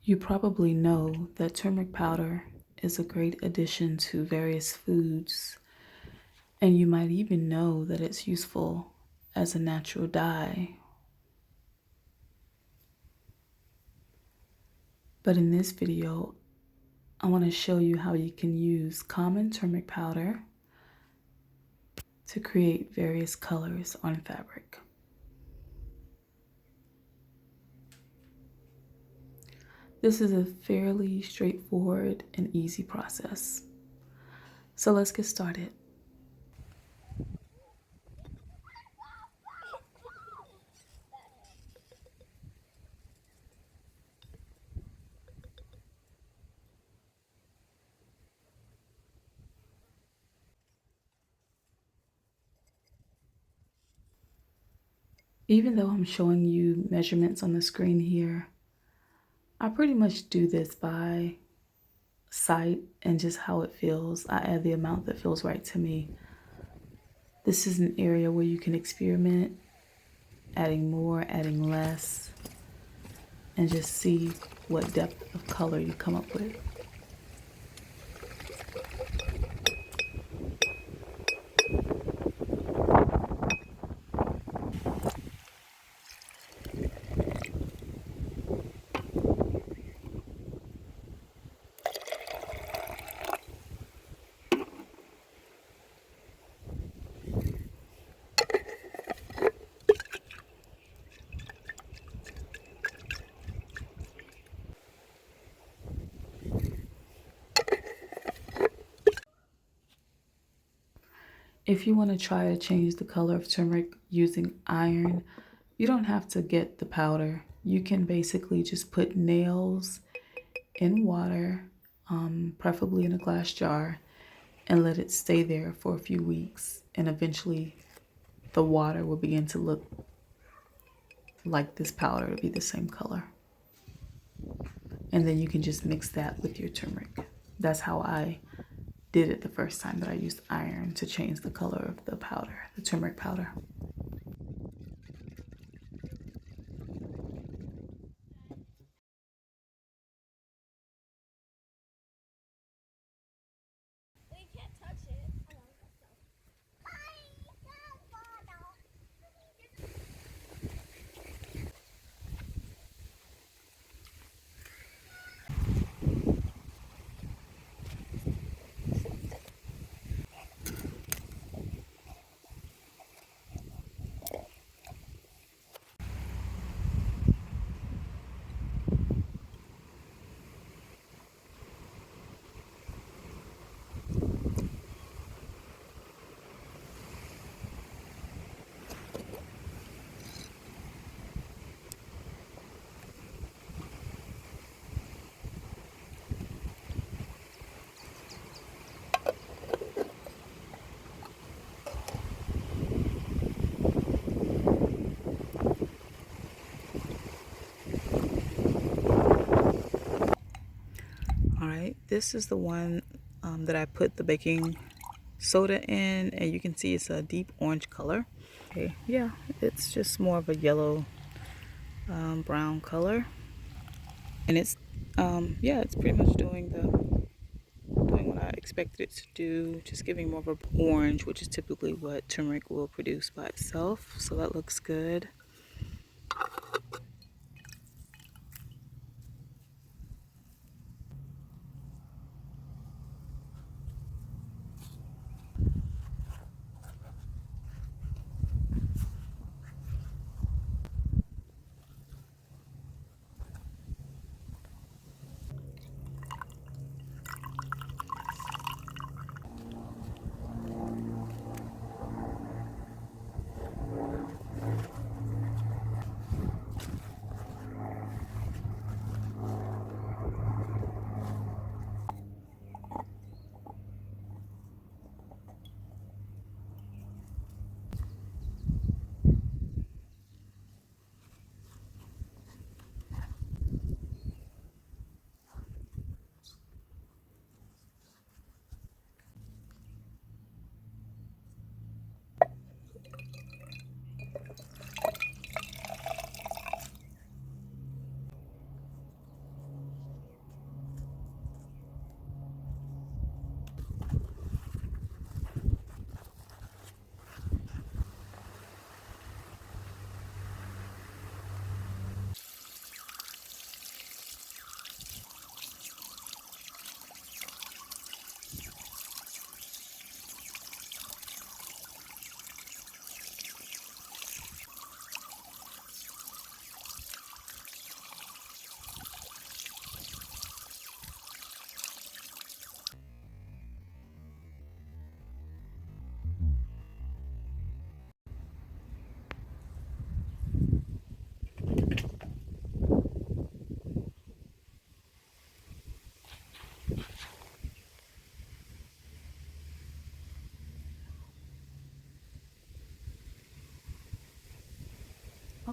You probably know that turmeric powder is a great addition to various foods, and you might even know that it's useful as a natural dye. But in this video, I want to show you how you can use common turmeric powder to create various colors on fabric. This is a fairly straightforward and easy process. So let's get started. Even though I'm showing you measurements on the screen here, I pretty much do this by sight and just how it feels. I add the amount that feels right to me. This is an area where you can experiment, adding more, adding less, and just see what depth of color you come up with. If you want to try to change the color of turmeric using iron, you don't have to get the powder. You can basically just put nails in water, preferably in a glass jar, and let it stay there for a few weeks. And eventually the water will begin to look like this powder, to be the same color. And then you can just mix that with your turmeric. That's how I did it the first time that I used iron to change the color of the powder, the turmeric powder. We can't touch it. All right, this is the one that I put the baking soda in, and you can see it's a deep orange color. Okay, yeah, it's just more of a yellow brown color, and it's yeah, it's pretty much doing what I expected it to do, just giving more of an orange, which is typically what turmeric will produce by itself. So that looks good.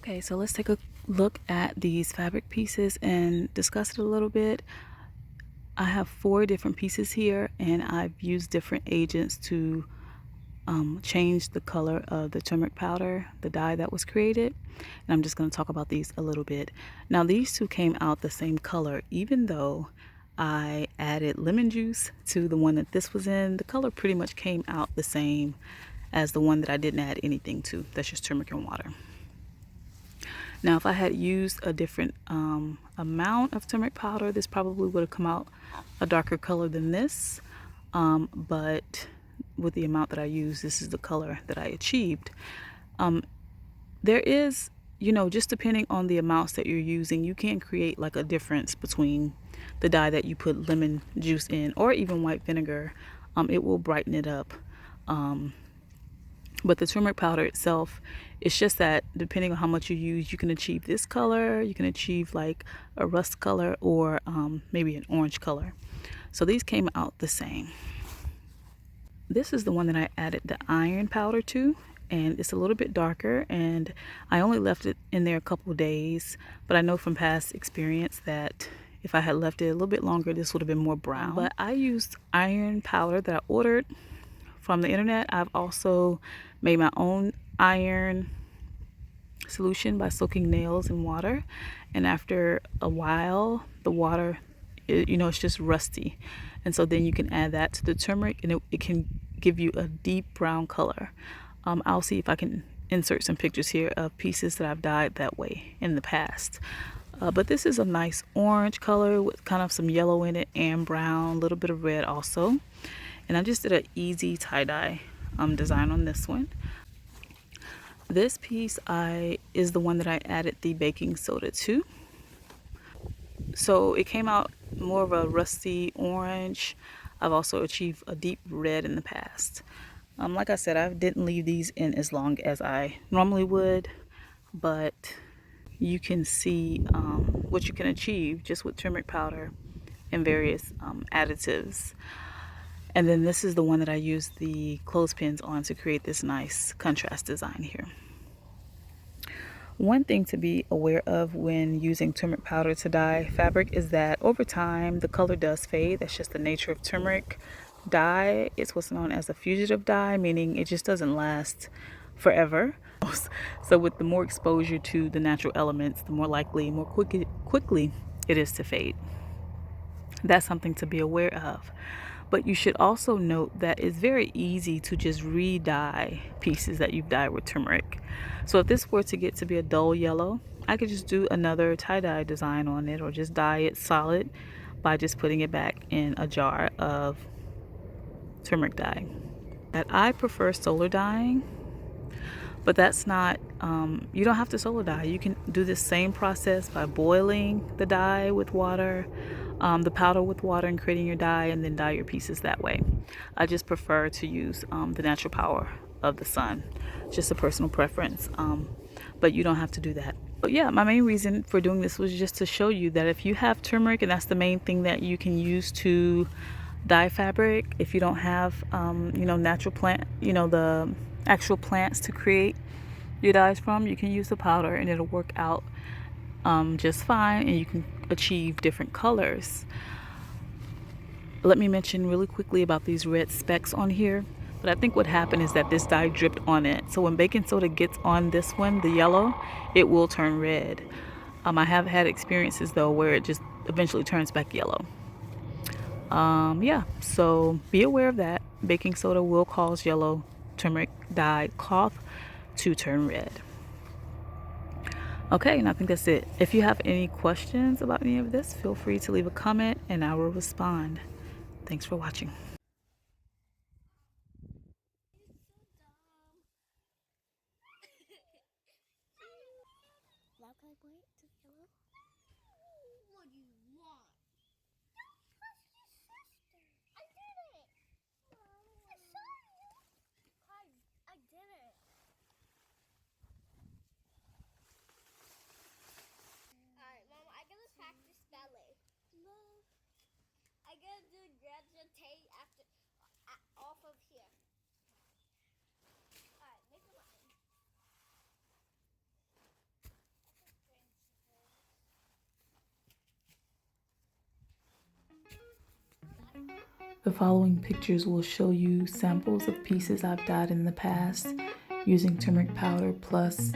Okay, so let's take a look at these fabric pieces and discuss it a little bit. I have 4 different pieces here, and I've used different agents to change the color of the turmeric powder, the dye that was created. And I'm just going to talk about these a little bit. Now, these two came out the same color, even though I added lemon juice to the one that this was in. The color pretty much came out the same as the one that I didn't add anything to. That's just turmeric and water. Now, if I had used a different amount of turmeric powder, this probably would have come out a darker color than this. But with the amount that I used, this is the color that I achieved. There is, just depending on the amounts that you're using, you can create like a difference between the dye that you put lemon juice in or even white vinegar. It will brighten it up. But the turmeric powder itself, it's just that depending on how much you use, you can achieve this color, you can achieve like a rust color, or maybe an orange color. So these came out the same. This is the one that I added the iron powder to, and it's a little bit darker, and I only left it in there a couple days, but I know from past experience that if I had left it a little bit longer, this would have been more brown. But I used iron powder that I ordered from the internet. I've also made my own iron solution by soaking nails in water, and after a while the water, it's just rusty, and so then you can add that to the turmeric, and it can give you a deep brown color. I'll see if I can insert some pictures here of pieces that I've dyed that way in the past. But this is a nice orange color with kind of some yellow in it and brown, a little bit of red also. And I just did an easy tie-dye design on this one. This piece is the one that I added the baking soda to. So it came out more of a rusty orange. I've also achieved a deep red in the past. Like I said, I didn't leave these in as long as I normally would, but you can see what you can achieve just with turmeric powder and various additives. And then this is the one that I used the clothespins on to create this nice contrast design here. One thing to be aware of when using turmeric powder to dye fabric is that over time the color does fade. That's just the nature of turmeric dye. It's what's known as a fugitive dye, meaning it just doesn't last forever. So with the more exposure to the natural elements, the more likely, more quickly it is to fade. That's something to be aware of. But you should also note that it's very easy to just re-dye pieces that you've dyed with turmeric. So if this were to get to be a dull yellow, I could just do another tie-dye design on it, or just dye it solid by just putting it back in a jar of turmeric dye. That I prefer solar dyeing, but that's not, you don't have to solar dye. You can do this same process by boiling the dye with water, the powder with water, and creating your dye, and then dye your pieces that way. I just prefer to use the natural power of the sun. Just a personal preference, but you don't have to do that. But yeah, my main reason for doing this was just to show you that if you have turmeric, and that's the main thing that you can use to dye fabric, if you don't have natural plant, the actual plants to create your dyes from, you can use the powder and it'll work out just fine, and you can achieve different colors. Let me mention really quickly about these red specks on here. But I think what happened is that this dye dripped on it. So when baking soda gets on this one, the yellow, it will turn red. I have had experiences though where it just eventually turns back yellow. Yeah, so be aware of that. Baking soda will cause yellow turmeric dye cloth to turn red. Okay, and I think that's it. If you have any questions about any of this, feel free to leave a comment and I will respond. Thanks for watching. Now can I point to the yellow? What do you want? Don't push your sister. I did it. I saw you. I did it. Alright, Mom, I gotta practice ballet. No. I gotta do graduate after off of here. Alright, make a line. The following pictures will show you samples of pieces I've dyed in the past using turmeric powder plus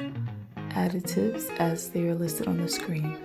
additives as they are listed on the screen.